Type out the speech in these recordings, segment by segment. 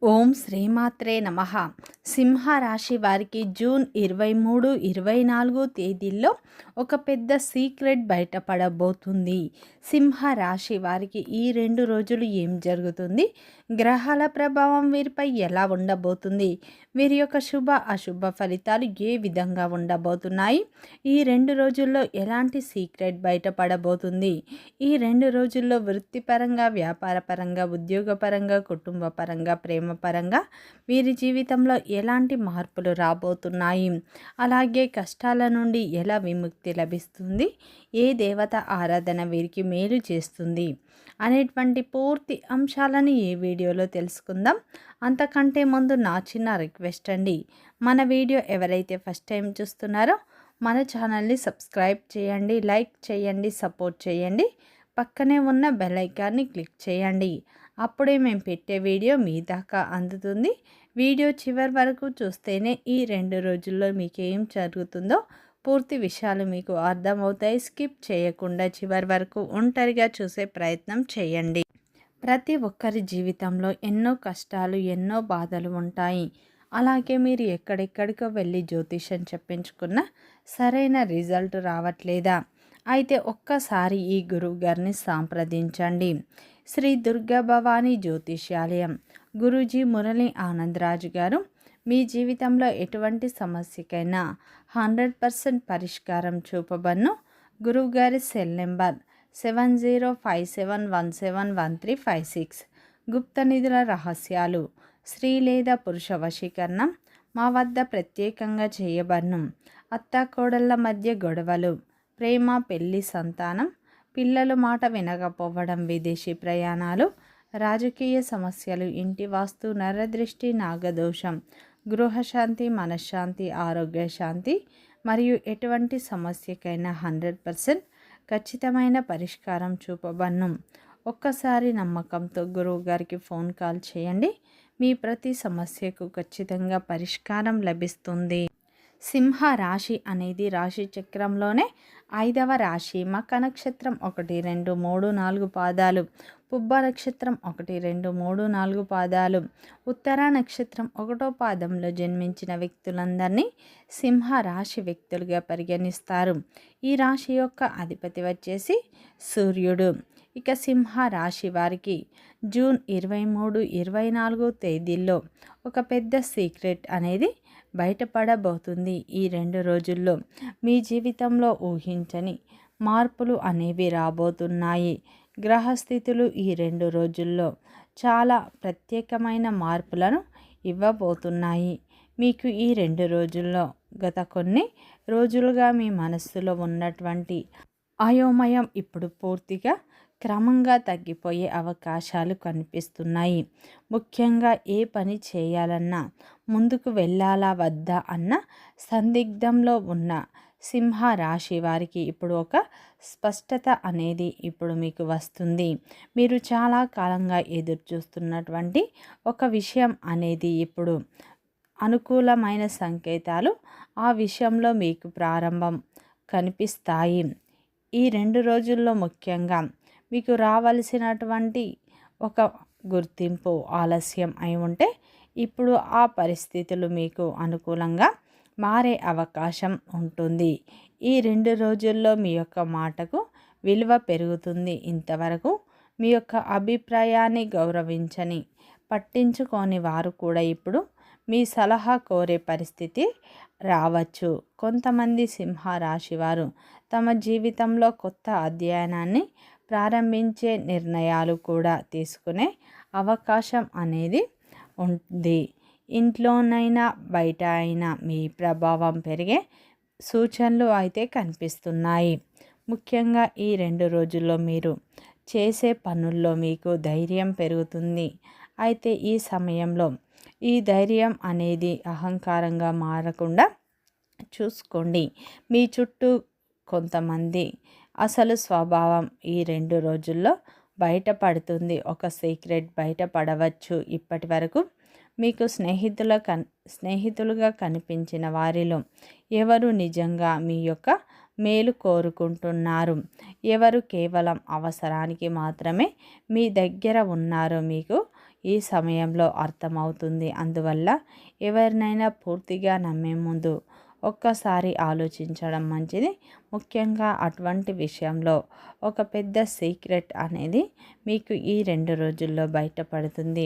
ఓం శ్రీమాత్రే నమః. సింహరాశి వారికి జూన్ 23, 24 తేదీల్లో ఒక పెద్ద సీక్రెట్ బయటపడబోతుంది. సింహరాశి వారికి ఈ 2 రోజులు ఏం జరుగుతుంది, గ్రహాల ప్రభావం వీరిపై ఎలా ఉండబోతుంది, వీరి యొక్క శుభ అశుభ ఫలితాలు ఏ విధంగా ఉండబోతున్నాయి, ఈ 2 రోజుల్లో ఎలాంటి సీక్రెట్ బయటపడబోతుంది, ఈ 2 రోజుల్లో వృత్తిపరంగా, వ్యాపారపరంగా, ఉద్యోగపరంగా, కుటుంబ పరంగా, ప్రేమ పరంగా వీరి జీవితంలో ఎలాంటి మార్పులు రాబోతున్నాయి, అలాగే కష్టాల నుండి ఎలా విముక్తి లభిస్తుంది, ఏ దేవత ఆరాధన వీరికి మేలు చేస్తుంది అనేటువంటి పూర్తి అంశాలను ఈ వీడియోలో తెలుసుకుందాం. అంతకంటే ముందు నా చిన్న రిక్వెస్ట్ అండి, మన వీడియో ఎవరైతే ఫస్ట్ టైం చూస్తున్నారో మన ఛానల్ని సబ్స్క్రైబ్ చేయండి, లైక్ చేయండి, సపోర్ట్ చేయండి, పక్కనే ఉన్న బెల్ ఐకాన్ని క్లిక్ చేయండి. అప్పుడే మేము పెట్టే వీడియో మీ దాకా అందుతుంది. వీడియో చివరి వరకు చూస్తేనే ఈ 2 రోజుల్లో మీకు ఏం జరుగుతుందో పూర్తి విషయాలు మీకు అర్థమవుతాయి. స్కిప్ చేయకుండా చివరి వరకు ఒంటరిగా చూసే ప్రయత్నం చేయండి. ప్రతి ఒక్కరి జీవితంలో ఎన్నో కష్టాలు, ఎన్నో బాధలు ఉంటాయి. అలాగే మీరు ఎక్కడెక్కడికో వెళ్ళి జ్యోతిష్యం చెప్పించుకున్న సరైన రిజల్ట్ రావట్లేదా? అయితే ఒక్కసారి ఈ గురువు గారిని సంప్రదించండి. శ్రీ దుర్గా భవానీ జ్యోతిష్యాలయం గురూజీ మురళీ ఆనందరాజు గారు మీ జీవితంలో ఎటువంటి సమస్యకైనా 100% పరిష్కారం చూపబన్ను. గురువుగారి సెల్ నెంబర్ 7057171356. గుప్త నిధుల రహస్యాలు, స్త్రీ లేదా పురుష వశీకరణం మా వద్ద ప్రత్యేకంగా చేయబడ్ను. అత్తాకోడళ్ళ మధ్య గొడవలు, ప్రేమ, పెళ్లి, సంతానం, పిల్లలు మాట వినకపోవడం, విదేశీ ప్రయాణాలు, రాజకీయ సమస్యలు, ఇంటి వాస్తు, నరదృష్టి, నాగదోషం, గృహశాంతి, మనశ్శాంతి, ఆరోగ్య శాంతి మరియు ఎటువంటి సమస్యకైనా 100% ఖచ్చితమైన పరిష్కారం చూపబన్ను. ఒక్కసారి నమ్మకంతో గురువు గారికి ఫోన్ కాల్ చేయండి. మీ ప్రతి సమస్యకు ఖచ్చితంగా పరిష్కారం లభిస్తుంది. సింహ రాశి అనేది రాశి చక్రంలోనే 5వ రాశి. మక నక్షత్రం 1, 2, 3, 4 పాదాలు, పుబ్బ నక్షత్రం 1, 2, 3, 4 పాదాలు, ఉత్తర నక్షత్రం 1వ పాదంలో జన్మించిన వ్యక్తులందరినీ సింహ రాశి వ్యక్తులుగా పరిగణిస్తారు. ఈ రాశి యొక్క అధిపతి వచ్చేసి సూర్యుడు. ఇక సింహ రాశి వారికి జూన్ 23, 24 తేదీల్లో ఒక పెద్ద సీక్రెట్ అనేది బయటపడబోతుంది. ఈ 2 రోజుల్లో మీ జీవితంలో ఊహించని మార్పులు అనేవి రాబోతున్నాయి. గ్రహస్థితులు ఈ 2 రోజుల్లో చాలా ప్రత్యేకమైన మార్పులను ఇవ్వబోతున్నాయి. మీకు ఈ 2 రోజుల్లో గత కొన్ని రోజులుగా మీ మనస్సులో ఉన్నటువంటి అయోమయం ఇప్పుడు పూర్తిగా క్రమంగా తగ్గిపోయే అవకాశాలు కనిపిస్తున్నాయి. ముఖ్యంగా ఏ పని చేయాలన్నా, ముందుకు వెళ్ళాలా వద్దా అన్న సందిగ్ధంలో ఉన్న సింహ రాశి వారికి ఇప్పుడు ఒక స్పష్టత అనేది ఇప్పుడు మీకు వస్తుంది. మీరు చాలా కాలంగా ఎదురు చూస్తున్నటువంటి ఒక విషయం అనేది ఇప్పుడు అనుకూలమైన సంకేతాలు ఆ విషయంలో మీకు ప్రారంభం కనిపిస్తాయి. ఈ 2 రోజుల్లో ముఖ్యంగా మీకు రావలసినటువంటి ఒక గుర్తింపు ఆలస్యం అయి ఉంటే ఇప్పుడు ఆ పరిస్థితులు మీకు అనుకూలంగా మారే అవకాశం ఉంటుంది. ఈ 2 రోజుల్లో మీ యొక్క మాటకు విలువ పెరుగుతుంది. ఇంతవరకు మీ యొక్క అభిప్రాయాన్ని గౌరవించని, పట్టించుకోని వారు కూడా ఇప్పుడు మీ సలహా కోరే పరిస్థితి రావచ్చు. కొంతమంది సింహ రాశి వారు తమ జీవితంలో కొత్త అధ్యయనాన్ని ప్రారంభించే నిర్ణయాలు కూడా తీసుకునే అవకాశం అనేది ఉంది. ఇంట్లోనైనా బయట అయినా మీ ప్రభావం పెరిగే సూచనలు అయితే కనిపిస్తున్నాయి. ముఖ్యంగా ఈ 2 రోజుల్లో మీరు చేసే పనుల్లో మీకు ధైర్యం పెరుగుతుంది. అయితే ఈ సమయంలో ఈ ధైర్యం అనేది అహంకారంగా మారకుండా చూసుకోండి. మీ చుట్టూ కొంతమంది అసలు స్వభావం ఈ 2 రోజుల్లో బయటపడుతుంది. ఒక సీక్రెట్ బయటపడవచ్చు. ఇప్పటి వరకు మీకు స్నేహితులుగా కనిపించిన వారిలో ఎవరు నిజంగా మీ యొక్క మేలు కోరుకుంటున్నారు, ఎవరు కేవలం అవసరానికి మాత్రమే మీ దగ్గర ఉన్నారో మీకు ఈ సమయంలో అర్థమవుతుంది. అందువల్ల ఎవరినైనా పూర్తిగా నమ్మే ముందు ఒక్కసారి ఆలోచించడం మంచిది. ముఖ్యంగా అటువంటి విషయంలో ఒక పెద్ద సీక్రెట్ అనేది మీకు ఈ 2 రోజుల్లో బయటపడుతుంది.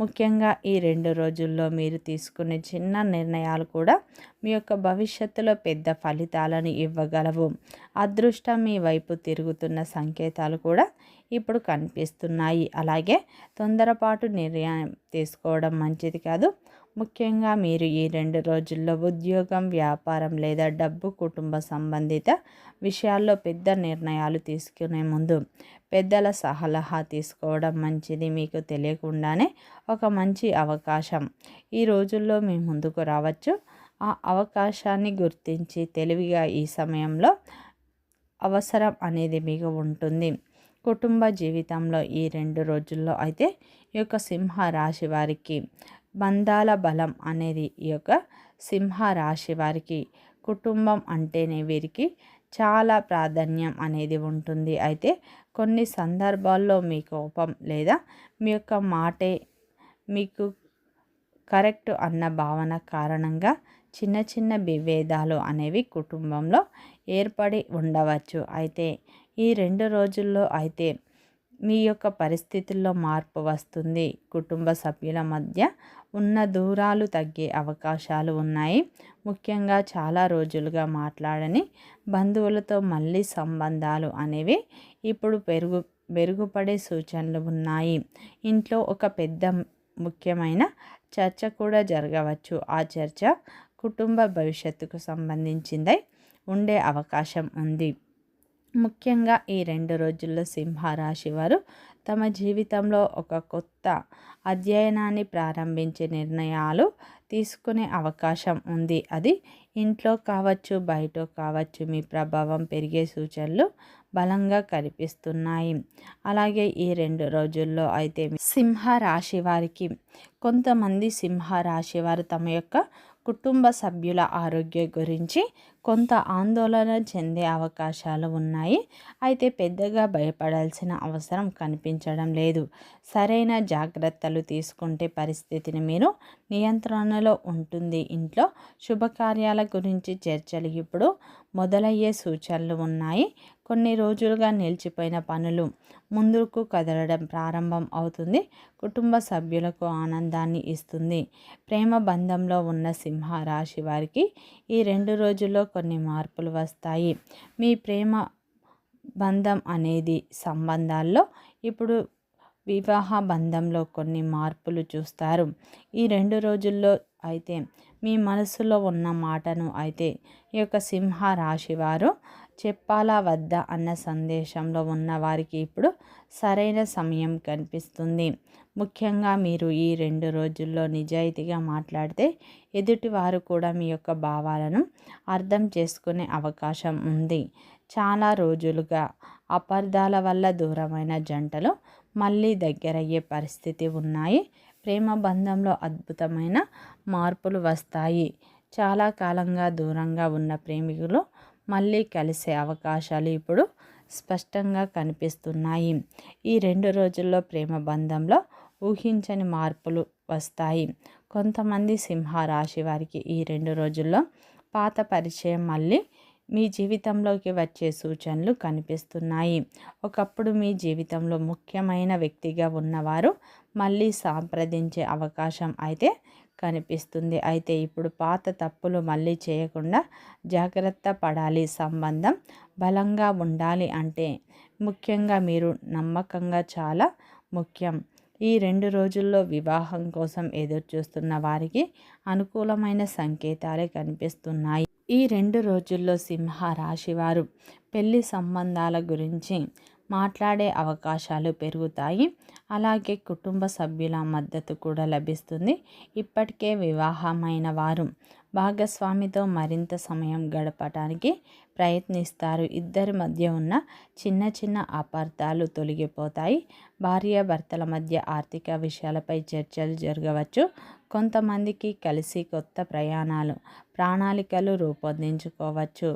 ముఖ్యంగా ఈ 2 రోజుల్లో మీరు తీసుకునే చిన్న నిర్ణయాలు కూడా మీ యొక్క భవిష్యత్తులో పెద్ద ఫలితాలను ఇవ్వగలవు. అదృష్టం మీ వైపు తిరుగుతున్న సంకేతాలు కూడా ఇప్పుడు కనిపిస్తున్నాయి. అలాగే తొందరపాటు నిర్ణయం తీసుకోవడం మంచిది కాదు. ముఖ్యంగా మీరు ఈ 2 రోజుల్లో ఉద్యోగం, వ్యాపారం లేదా డబ్బు, కుటుంబ సంబంధిత విషయాల్లో పెద్ద నిర్ణయాలు తీసుకునే ముందు పెద్దల సలహా తీసుకోవడం మంచిది. మీకు తెలియకుండానే ఒక మంచి అవకాశం ఈ రోజుల్లో మీ ముందుకు రావచ్చు. ఆ అవకాశాన్ని గుర్తించి తెలివిగా ఈ సమయంలో అవసరం అనేది మీకు ఉంటుంది. కుటుంబ జీవితంలో ఈ 2 రోజుల్లో అయితే ఈ యొక్క సింహ రాశి వారికి బంధాల బలం అనేది ఈ యొక్క సింహ రాశి వారికి కుటుంబం అంటేనే వీరికి చాలా ప్రాధాన్యం అనేది ఉంటుంది. అయితే కొన్ని సందర్భాల్లో మీ కోపం లేదా మీ యొక్క మాటే మీకు కరెక్ట్ అన్న భావన కారణంగా చిన్న చిన్న విభేదాలు అనేవి కుటుంబంలో ఏర్పడి ఉండవచ్చు. అయితే ఈ 2 రోజుల్లో అయితే మీ యొక్క పరిస్థితుల్లో మార్పు వస్తుంది. కుటుంబ సభ్యుల మధ్య ఉన్న దూరాలు తగ్గే అవకాశాలు ఉన్నాయి. ముఖ్యంగా చాలా రోజులుగా మాట్లాడని బంధువులతో మళ్ళీ సంబంధాలు అనేవి ఇప్పుడు మెరుగుపడే సూచనలు ఉన్నాయి. ఇంట్లో ఒక పెద్ద ముఖ్యమైన చర్చ కూడా జరగవచ్చు. ఆ చర్చ కుటుంబ భవిష్యత్తుకు సంబంధించిందై ఉండే అవకాశం ఉంది. ముఖ్యంగా ఈ 2 రోజుల్లో సింహరాశి వారు తమ జీవితంలో ఒక కొత్త అధ్యయనాన్ని ప్రారంభించే నిర్ణయాలు తీసుకునే అవకాశం ఉంది. అది ఇంట్లో కావచ్చు, బయట కావచ్చు. మీ ప్రభావం పెరిగే సూచనలు బలంగా కనిపిస్తున్నాయి. అలాగే ఈ 2 రోజుల్లో అయితే సింహరాశి వారికి కొంతమంది సింహరాశి వారు తమ యొక్క కుటుంబ సభ్యుల ఆరోగ్యం గురించి కొంత ఆందోళన చెందే అవకాశాలు ఉన్నాయి. అయితే పెద్దగా భయపడాల్సిన అవసరం కనిపించడం లేదు. సరైన జాగ్రత్తలు తీసుకుంటే పరిస్థితిని మీరు నియంత్రణలో ఉంటుంది. ఇంట్లో శుభకార్యాల గురించి చర్చలు ఇప్పుడు మొదలయ్యే సూచనలు ఉన్నాయి. కొన్ని రోజులుగా నిలిచిపోయిన పనులు ముందుకు కదలడం ప్రారంభం అవుతుంది. కుటుంబ సభ్యులకు ఆనందాన్ని ఇస్తుంది. ప్రేమ బంధంలో ఉన్న సింహ రాశి వారికి ఈ 2 రోజుల్లో కొన్ని మార్పులు వస్తాయి. మీ ప్రేమ బంధం అనేది సంబంధాల్లో ఇప్పుడు వివాహ బంధంలో కొన్ని మార్పులు చూస్తారు. ఈ 2 రోజుల్లో అయితే మీ మనసులో ఉన్న మాటను అయితే ఈ యొక్క సింహ రాశి వారు చెప్పాలా వద్దా అన్న సందేశంలో ఉన్న వారికి ఇప్పుడు సరైన సమయం కనిపిస్తుంది. ముఖ్యంగా మీరు ఈ 2 రోజుల్లో నిజాయితీగా మాట్లాడితే ఎదుటివారు కూడా మీ యొక్క భావాలను అర్థం చేసుకునే అవకాశం ఉంది. చాలా రోజులుగా అపార్థాల వల్ల దూరమైన జంటలు మళ్ళీ దగ్గరయ్యే పరిస్థితి ఉన్నాయి. ప్రేమ బంధంలో అద్భుతమైన మార్పులు వస్తాయి. చాలా కాలంగా దూరంగా ఉన్న ప్రేమికులు మళ్ళీ కలిసే అవకాశాలు ఇప్పుడు స్పష్టంగా కనిపిస్తున్నాయి. ఈ 2 రోజుల్లో ప్రేమ బంధంలో ఊహించని మార్పులు వస్తాయి. కొంతమంది సింహ రాశి వారికి ఈ 2 రోజుల్లో పాత పరిచయం మళ్ళీ మీ జీవితంలోకి వచ్చే సూచనలు కనిపిస్తున్నాయి. ఒకప్పుడు మీ జీవితంలో ముఖ్యమైన వ్యక్తిగా ఉన్నవారు మళ్ళీ సంప్రదించే అవకాశం అయితే కనిపిస్తుంది. అయితే ఇప్పుడు పాత తప్పులు మళ్ళీ చేయకుండా జాగ్రత్త పడాలి. సంబంధం బలంగా ఉండాలి అంటే ముఖ్యంగా మీరు నమ్మకంగా చాలా ముఖ్యం. ఈ 2 రోజుల్లో వివాహం కోసం ఎదురుచూస్తున్న వారికి అనుకూలమైన సంకేతాలే కనిపిస్తున్నాయి. ఈ 2 రోజుల్లో సింహ రాశివారు పెళ్లి సంబంధాల గురించి మాట్లాడే అవకాశాలు పెరుగుతాయి. అలాగే కుటుంబ సభ్యుల మద్దతు కూడా లభిస్తుంది. ఇప్పటికే వివాహమైన వారు భాగస్వామితో మరింత సమయం గడపడానికి ప్రయత్నిస్తారు. ఇద్దరి మధ్య ఉన్న చిన్న చిన్న అపార్థాలు తొలగిపోతాయి. భార్యాభర్తల మధ్య ఆర్థిక విషయాలపై చర్చలు జరగవచ్చు. కొంతమందికి కలిసి కొత్త ప్రయాణాలు ప్రణాళికలు రూపొందించుకోవచ్చు.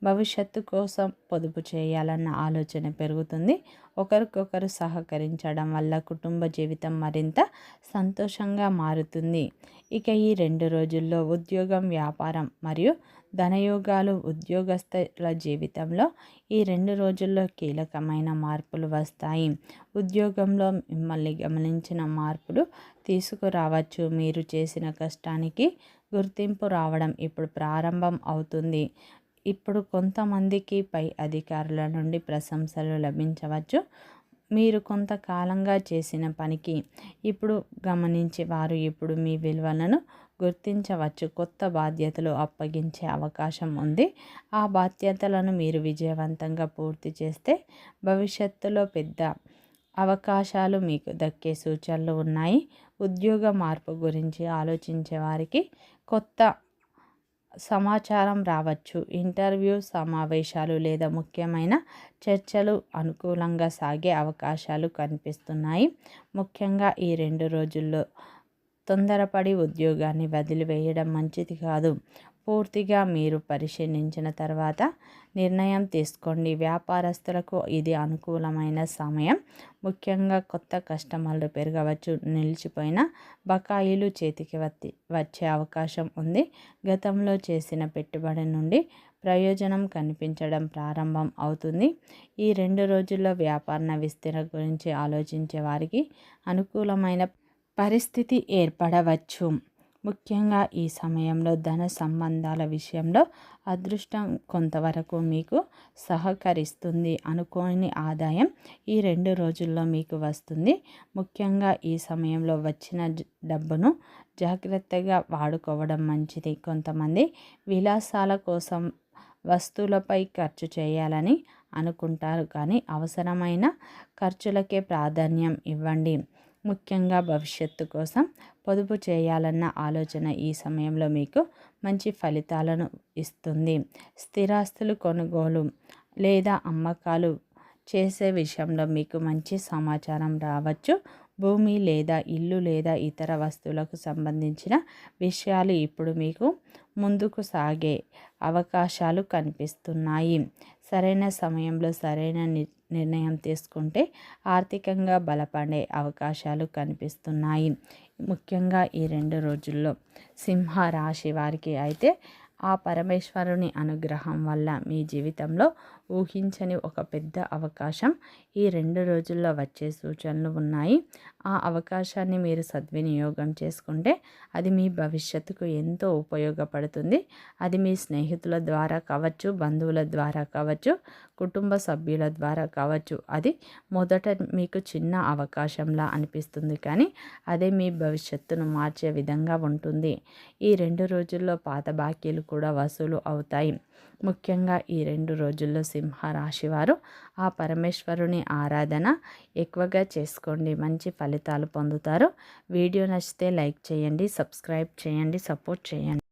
భవిష్యత్తు కోసం పొదుపు చేయాలన్న ఆలోచన పెరుగుతుంది. ఒకరికొకరు సహకరించడం వల్ల కుటుంబ జీవితం మరింత సంతోషంగా మారుతుంది. ఇక ఈ 2 రోజుల్లో ఉద్యోగం, వ్యాపారం మరియు ధనయోగాలు. ఉద్యోగస్తుల జీవితంలో ఈ 2 రోజుల్లో కీలకమైన మార్పులు వస్తాయి. ఉద్యోగంలో మిమ్మల్ని గమనించిన మార్పులు తీసుకురావచ్చు. మీరు చేసిన కష్టానికి గుర్తింపు రావడం ఇప్పుడు ప్రారంభం అవుతుంది. ఇప్పుడు కొంతమందికి పై అధికారుల నుండి ప్రశంసలు లభించవచ్చు. మీరు కొంతకాలంగా చేసిన పనికి ఇప్పుడు గమనించి వారు ఇప్పుడు మీ విలువలను గుర్తించవచ్చు. కొత్త బాధ్యతలు అప్పగించే అవకాశం ఉంది. ఆ బాధ్యతలను మీరు విజయవంతంగా పూర్తి చేస్తే భవిష్యత్తులో పెద్ద అవకాశాలు మీకు దక్కే సూచనలు ఉన్నాయి. ఉద్యోగ మార్పు గురించి ఆలోచించే వారికి కొత్త సమాచారం రావచ్చు. ఇంటర్వ్యూ, సమావేశాలు లేదా ముఖ్యమైన చర్చలు అనుకూలంగా సాగే అవకాశాలు కనిపిస్తున్నాయి. ముఖ్యంగా ఈ 2 రోజుల్లో తొందరపడి ఉద్యోగాన్ని వదిలివేయడం మంచిది కాదు. పూర్తిగా మీరు పరిశీలించిన తర్వాత నిర్ణయం తీసుకోండి. వ్యాపారస్తులకు ఇది అనుకూలమైన సమయం. ముఖ్యంగా కొత్త కస్టమర్లు పెరగవచ్చు. నిలిచిపోయిన బకాయిలు చేతికి వచ్చే అవకాశం ఉంది. గతంలో చేసిన పెట్టుబడి నుండి ప్రయోజనం కనిపించడం ప్రారంభం అవుతుంది. ఈ 2 రోజుల్లో వ్యాపార విస్తరణ గురించి ఆలోచించే వారికి అనుకూలమైన పరిస్థితి ఏర్పడవచ్చు. ముఖ్యంగా ఈ సమయంలో ధన సంబంధాల విషయంలో అదృష్టం కొంతవరకు మీకు సహకరిస్తుంది. అనుకోని ఆదాయం ఈ 2 రోజుల్లో మీకు వస్తుంది. ముఖ్యంగా ఈ సమయంలో వచ్చిన డబ్బును జాగ్రత్తగా వాడుకోవడం మంచిది. కొంతమంది విలాసాల కోసం వస్తువులపై ఖర్చు చేయాలని అనుకుంటారు, కానీ అవసరమైన ఖర్చులకే ప్రాధాన్యం ఇవ్వండి. ముఖ్యంగా భవిష్యత్తు కోసం పొదుపు చేయాలన్న ఆలోచన ఈ సమయంలో మీకు మంచి ఫలితాలను ఇస్తుంది. స్థిరాస్తులు కొనుగోలు లేదా అమ్మకాలు చేసే విషయంలో మీకు మంచి సమాచారం రావచ్చు. భూమి లేదా ఇల్లు లేదా ఇతర వస్తువులకు సంబంధించిన విషయాలు ఇప్పుడు మీకు ముందుకు సాగే అవకాశాలు కనిపిస్తున్నాయి. సరైన సమయంలో సరైన నిర్ణయం తీసుకుంటే ఆర్థికంగా బలపడే అవకాశాలు కనిపిస్తున్నాయి. ముఖ్యంగా ఈ 2 రోజుల్లో సింహ రాశి వారికి అయితే ఆ పరమేశ్వరుని అనుగ్రహం వల్ల మీ జీవితంలో ఊహించని ఒక పెద్ద అవకాశం ఈ 2 రోజుల్లో వచ్చే సూచనలు ఉన్నాయి. ఆ అవకాశాన్ని మీరు సద్వినియోగం చేసుకుంటే అది మీ భవిష్యత్తుకు ఎంతో ఉపయోగపడుతుంది. అది మీ స్నేహితుల ద్వారా కావచ్చు, బంధువుల ద్వారా కావచ్చు, కుటుంబ సభ్యుల ద్వారా కావచ్చు. అది మొదట మీకు చిన్న అవకాశంలా అనిపిస్తుంది, కానీ అదే మీ భవిష్యత్తును మార్చే విధంగా ఉంటుంది. ఈ 2 రోజుల్లో పాత బాకీలు కూడా వసూలు అవుతాయి. ముఖ్యంగా ఈ 2 రోజుల్లో సింహ రాశి వారు ఆ పరమేశ్వరుని ఆరాధన ఎక్కువగా చేసుకోండి. మంచి ఫలితాలు పొందుతారు. వీడియో నచ్చితే లైక్ చేయండి, సబ్స్క్రైబ్ చేయండి, సపోర్ట్ చేయండి.